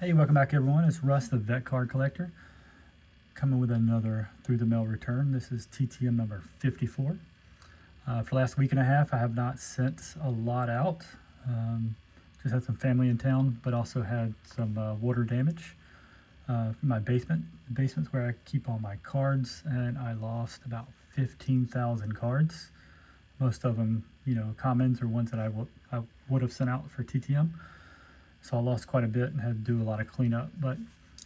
Hey, welcome back everyone. It's Russ, the Vet Card Collector, coming with another Through the Mail return. This is TTM number 54. For the last week and a half, I have not sent a lot out. Just had some family in town, but also had some water damage in my basement. The basement's where I keep all my cards, and I lost about 15,000 cards. Most of them, commons or ones that I would have sent out for TTM. So I lost quite a bit and had to do a lot of cleanup, but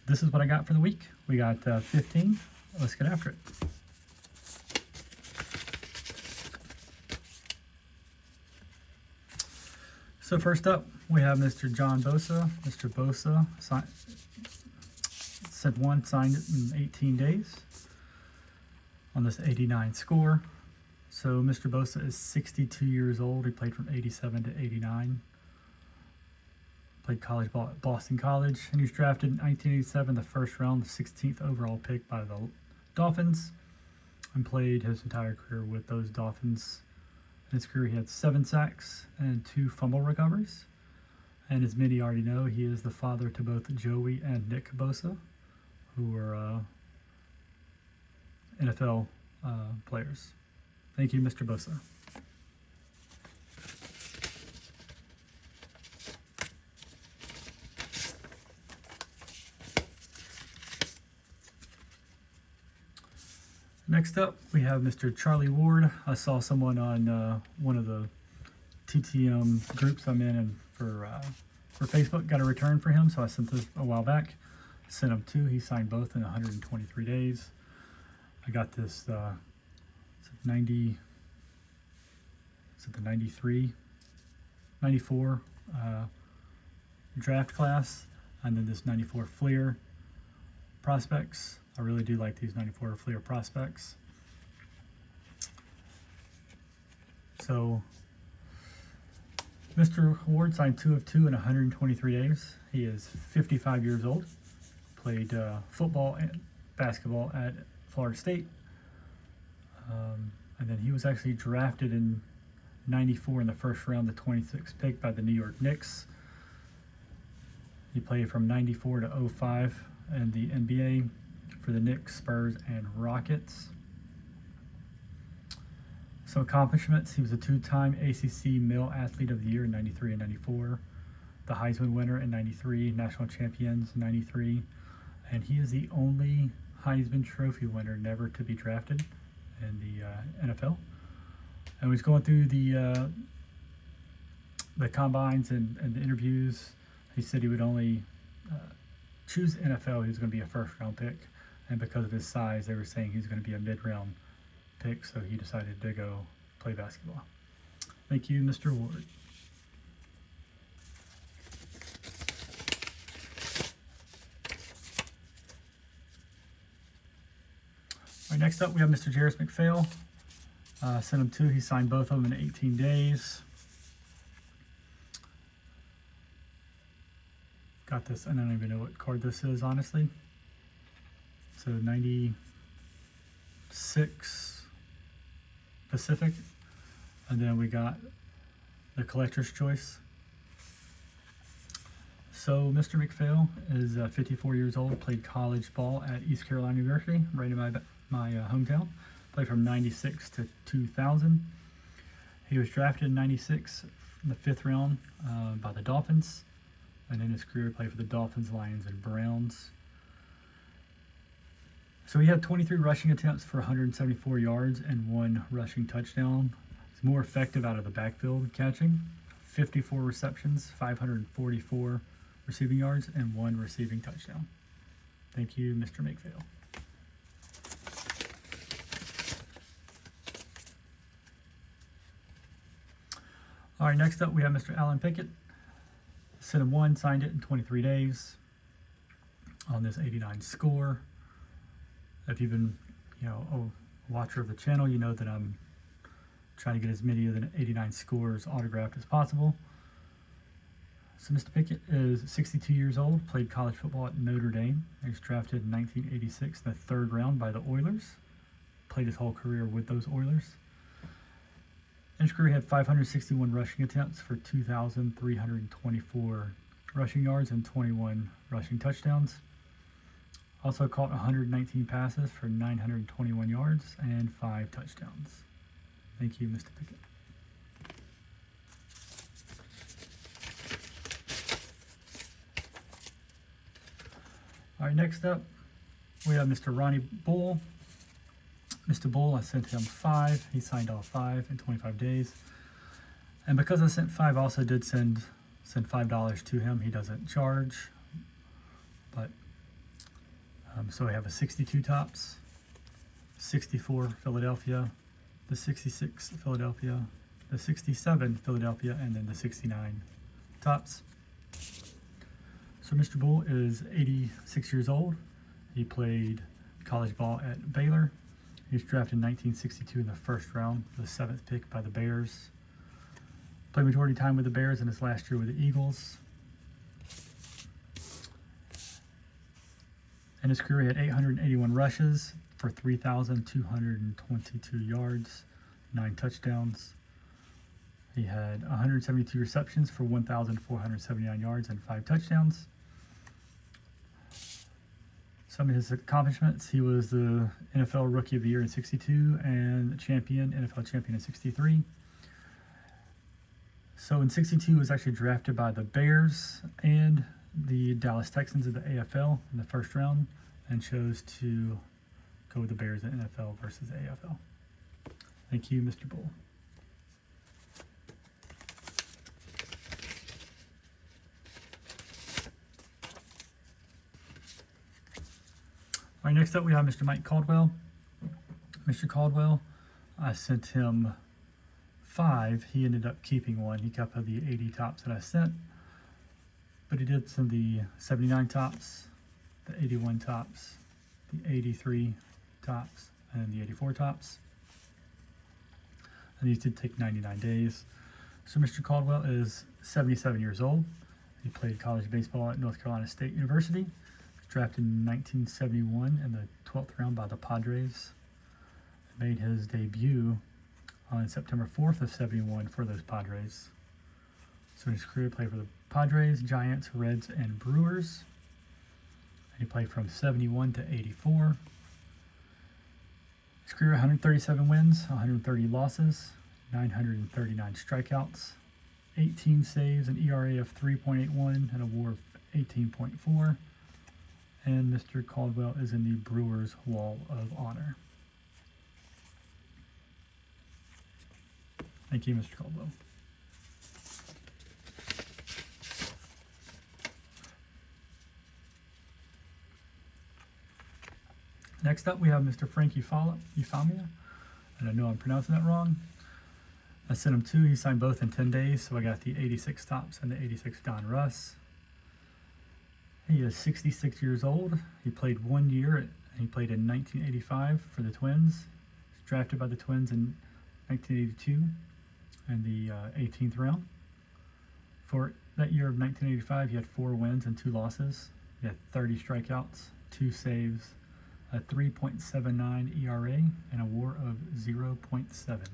this is what I got for the week. We got 15. Let's get after it. So first up, we have Mr. John Bosa. Mr. Bosa sent one, signed it in 18 days on this 89 score. So Mr. Bosa is 62 years old. He played from 87 to 89. Played college ball at Boston College, and he was drafted in 1987, the first round, the 16th overall pick by the Dolphins, and played his entire career with those Dolphins. In his career, he had 7 sacks and 2 fumble recoveries. And as many already know, he is the father to both Joey and Nick Bosa, who were NFL players. Thank you, Mr. Bosa. Next up, we have Mr. Charlie Ward. I saw someone on one of the TTM groups I'm in, and for Facebook, got a return for him, so I sent this a while back. Sent him 2. He signed both in 123 days. I got this 94 draft class, and then this 94 Fleer prospects. I really do like these 94 Fleer prospects. So Mr. Ward signed 2 of 2 in 123 days. He is 55 years old. Played football and basketball at Florida State. And then he was actually drafted in 94 in the first round, the 26th pick by the New York Knicks. He played from 94 to 05 in the NBA for the Knicks, Spurs, and Rockets. Some accomplishments: he was a 2-time ACC Male Athlete of the Year in 93 and 94, the Heisman winner in 93, national champions in 93, and he is the only Heisman Trophy winner never to be drafted in the NFL. And he's going through the combines and the interviews. He said he would only choose NFL. He was going to be a first-round pick. And because of his size, they were saying he's going to be a mid-round pick, so he decided to go play basketball. Thank you, Mr. Ward. All right, next up, we have Mr. Jairus McPhail. Sent him 2. He signed both of them in 18 days. Got this. I don't even know what card this is, honestly. So 96 Pacific, and then we got the Collector's Choice. So Mr. McPhail is 54 years old, played college ball at East Carolina University, right in my hometown. Played from 96 to 2000. He was drafted in 96 in the 5th round by the Dolphins, and in his career played for the Dolphins, Lions, and Browns. So he had 23 rushing attempts for 174 yards and 1 rushing touchdown. He's more effective out of the backfield catching. 54 receptions, 544 receiving yards, and 1 receiving touchdown. Thank you, Mr. McPhail. All right, next up we have Mr. Alan Pickett. Sent him 1, signed it in 23 days on this 89 score. If you've been, a watcher of the channel, you know that I'm trying to get as many of the 89 scores autographed as possible. So Mr. Pickett is 62 years old, played college football at Notre Dame. He was drafted in 1986 in the 3rd round by the Oilers. Played his whole career with those Oilers. In his career, he had 561 rushing attempts for 2,324 rushing yards and 21 rushing touchdowns. Also caught 119 passes for 921 yards and 5 touchdowns. Thank you, Mr. Pickett. All right, next up, we have Mr. Ronnie Bull. Mr. Bull, I sent him 5. He signed all 5 in 25 days. And because I sent 5, I also did send $5 to him. He doesn't charge, but so we have a 62 Topps, 64 Philadelphia, the 66 Philadelphia, the 67 Philadelphia, and then the 69 Topps. So Mr. Bull is 86 years old. He played college ball at Baylor. He was drafted in 1962 in the first round, the 7th pick by the Bears. Played majority time with the Bears in his last year with the Eagles. In his career, he had 881 rushes for 3,222 yards, 9 touchdowns. He had 172 receptions for 1,479 yards and 5 touchdowns. Some of his accomplishments: he was the NFL Rookie of the Year in '62 and NFL champion in '63. So in '62, he was actually drafted by the Bears and the Dallas Texans of the AFL in the first round, and chose to go with the Bears in NFL versus AFL. Thank you, Mr. Bull. All right, next up we have Mr. Mike Caldwell. Mr. Caldwell, I sent him 5. He ended up keeping 1. He kept the 80 Topps that I sent, but he did send the 79 Topps, the 81 Topps, the 83 Topps, and the 84 Topps. And these did take 99 days. So Mr. Caldwell is 77 years old. He played college baseball at North Carolina State University. Drafted in 1971 in the 12th round by the Padres. Made his debut on September 4th of '71 for those Padres. So his career played for the Padres, Giants, Reds, and Brewers. And he played from '71 to '84. His career: 137 wins, 130 losses, 939 strikeouts, 18 saves, an ERA of 3.81, and a WAR of 18.4. And Mr. Caldwell is in the Brewers Wall of Honor. Thank you, Mr. Caldwell. Next up, we have Mr. Frank Euphemia, and I know I'm pronouncing that wrong. I sent him 2. He signed both in 10 days, so I got the 86 Topps and the 86 Don Russ. He is 66 years old. He played 1 year. He played in 1985 for the Twins. He was drafted by the Twins in 1982 in the 18th round. For that year of 1985, he had 4 wins and 2 losses. He had 30 strikeouts, 2 saves, a 3.79 ERA, and a WAR of 0.7.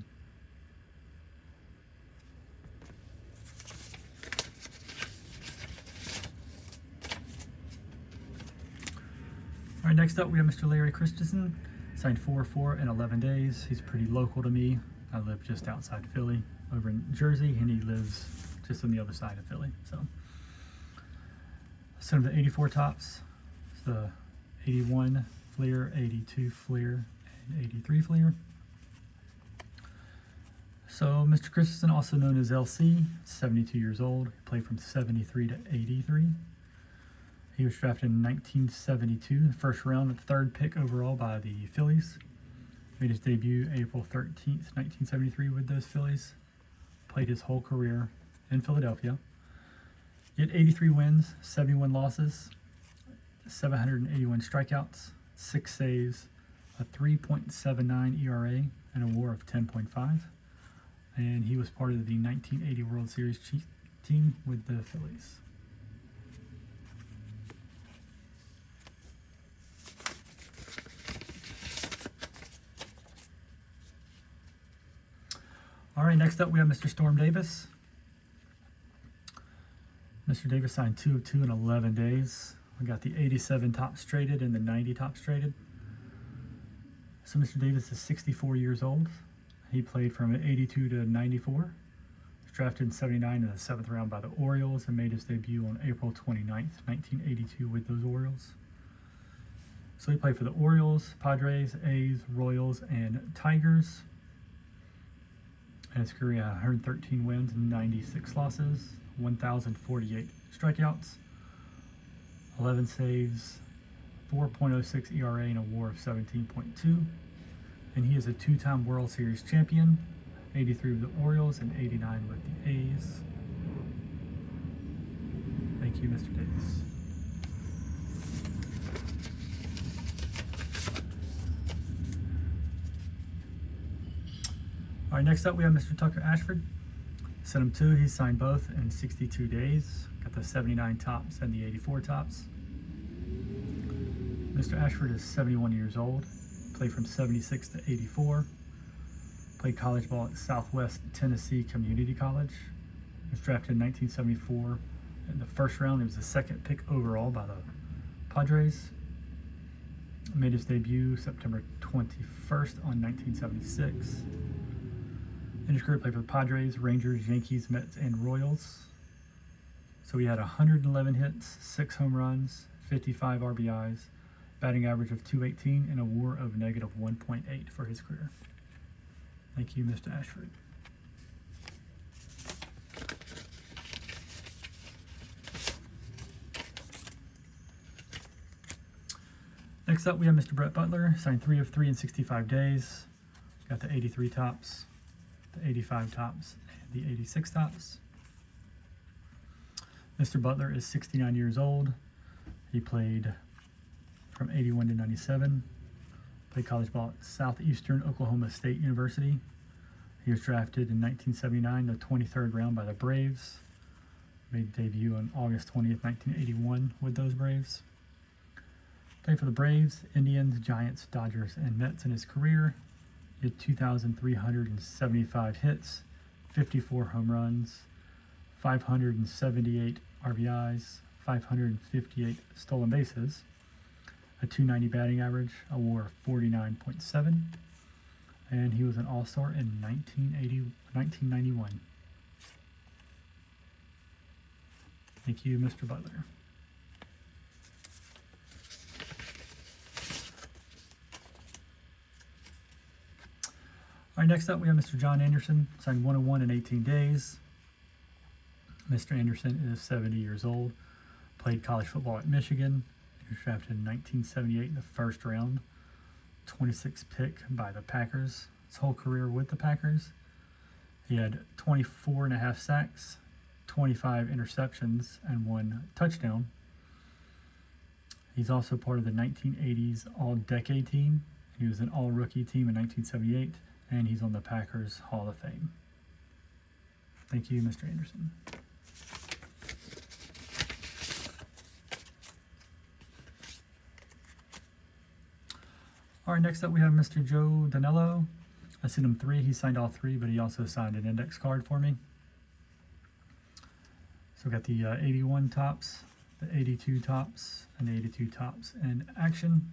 All right, next up we have Mr. Larry Christensen. Signed 4 in 11 days. He's pretty local to me. I live just outside Philly, over in Jersey, and he lives just on the other side of Philly. So I sent him the 84 Topps, the 81 Fleer, 82 Fleer, and 83 Fleer. So Mr. Christensen, also known as LC, 72 years old. He played from 73 to 83. He was drafted in 1972, first round, 3rd pick overall by the Phillies. Made his debut April 13th, 1973 with those Phillies. Played his whole career in Philadelphia. He had 83 wins, 71 losses, 781 strikeouts, 6 saves, a 3.79 ERA, and a WAR of 10.5. And he was part of the 1980 World Series team with the Phillies. All right, next up we have Mr. Storm Davis. Mr. Davis signed 2 of 2 in 11 days. We got the 87 tops traded and the 90 tops traded. So Mr. Davis is 64 years old. He played from 82 to 94. Was drafted in 79 in the 7th round by the Orioles and made his debut on April 29th, 1982 with those Orioles. So he played for the Orioles, Padres, A's, Royals, and Tigers. In his career, 113 wins and 96 losses, 1,048 strikeouts, 11 saves, 4.06 ERA, and a WAR of 17.2. And he is a 2-time World Series champion, 83 with the Orioles and 89 with the A's. Thank you, Mr. Davis. All right, next up we have Mr. Tucker Ashford. Sent him 2. He signed both in 62 days. Got the 79 tops and the 84 tops. Mr. Ashford is 71 years old. Played from 76 to 84. Played college ball at Southwest Tennessee Community College. He was drafted in 1974 in the 1st round. He was the 2nd pick overall by the Padres. Made his debut September 21st on 1976. In his career, played for the Padres, Rangers, Yankees, Mets, and Royals. So he had 111 hits, 6 home runs, 55 RBIs, batting average of .218, and a WAR of -1.8 for his career. Thank you, Mr. Ashford. Next up, we have Mr. Brett Butler. Signed 3 of 3 in 65 days. Got the 83 tops, the 85 tops, and the 86 tops. Mr. Butler is 69 years old. He played from 81 to 97. Played college ball at Southeastern Oklahoma State University. He was drafted in 1979, the 23rd round by the Braves. Made debut on August 20th, 1981 with those Braves. Played for the Braves, Indians, Giants, Dodgers, and Mets in his career. He had 2,375 hits, 54 home runs, 578 RBIs, 558 stolen bases, a .290 batting average, a WAR of 49.7, and he was an All-Star in 1991. Thank you, Mr. Butler. All right, next up we have Mr. John Anderson, signed 101 in 18 days. Mr. Anderson is 70 years old, played college football at Michigan. He was drafted in 1978 in the 1st round, 26th pick by the Packers. His whole career with the Packers, he had 24.5 sacks, 25 interceptions, and 1 touchdown. He's also part of the 1980s All-Decade team. He was an All-Rookie team in 1978. And he's on the Packers Hall of Fame. Thank you, Mr. Anderson. All right, next up we have Mr. Joe Danello. I sent him 3. He signed all 3, but he also signed an index card for me. So we got the 81 tops, the 82 tops, and the 82 tops in action.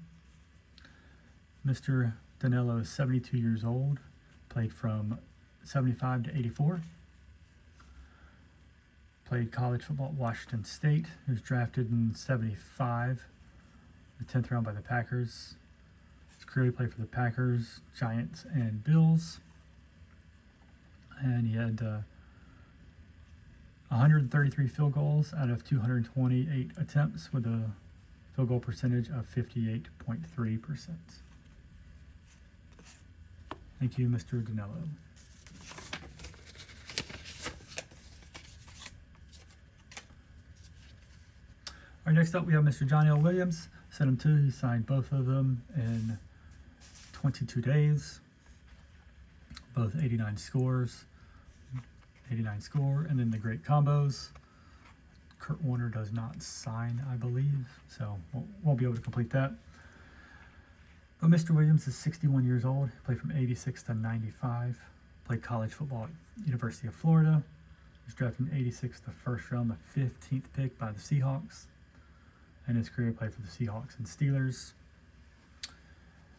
Mr. Danello is 72 years old, played from 75 to 84. Played college football at Washington State. He was drafted in 75, the 10th round by the Packers. His career he played for the Packers, Giants, and Bills. And he had 133 field goals out of 228 attempts with a field goal percentage of 58.3%. Thank you, Mr. Danello. All right, next up we have Mr. John L. Williams. Sent him 2. He signed both of them in 22 days. Both 89 scores. 89 score, and then the great combos. Kurt Warner does not sign, I believe, so won't be able to complete that. But Mr. Williams is 61 years old. He played from 86 to 95. Played college football at University of Florida. He was drafted in '86, the first round, the 15th pick by the Seahawks. And his career played for the Seahawks and Steelers.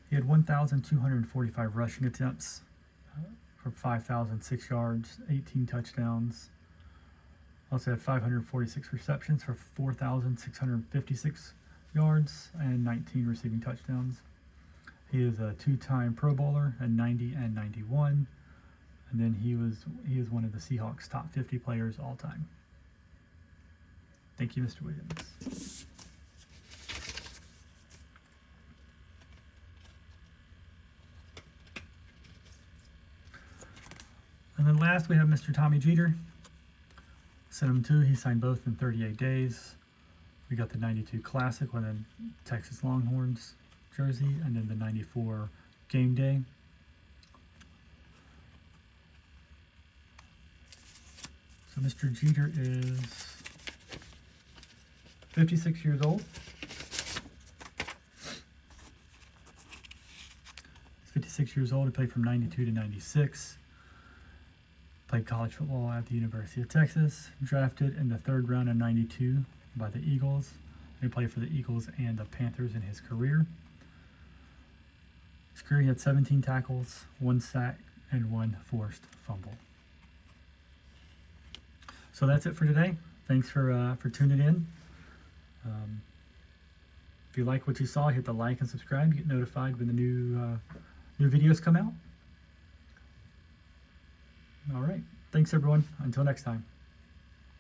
He had 1,245 rushing attempts for 5,006 yards, 18 touchdowns. Also had 546 receptions for 4,656 yards and 19 receiving touchdowns. He is a two-time Pro Bowler at 90 and 91. And then he is one of the Seahawks' top 50 players all time. Thank you, Mr. Williams. And then last we have Mr. Tommy Jeter. Sent him two. He signed both in 38 days. We got the 92 Classic with a Texas Longhorns jersey, and then the 94 Game Day. So Mr. Jeter is 56 years old. He's 56 years old. He played from 92 to 96. Played college football at the University of Texas. Drafted in the third round in '92 by the Eagles. He played for the Eagles and the Panthers in his career. His career, he had 17 tackles, 1 sack, and 1 forced fumble. So that's it for today. Thanks for tuning in. If you like what you saw, hit the like and subscribe to get notified when the new videos come out. All right. Thanks, everyone. Until next time.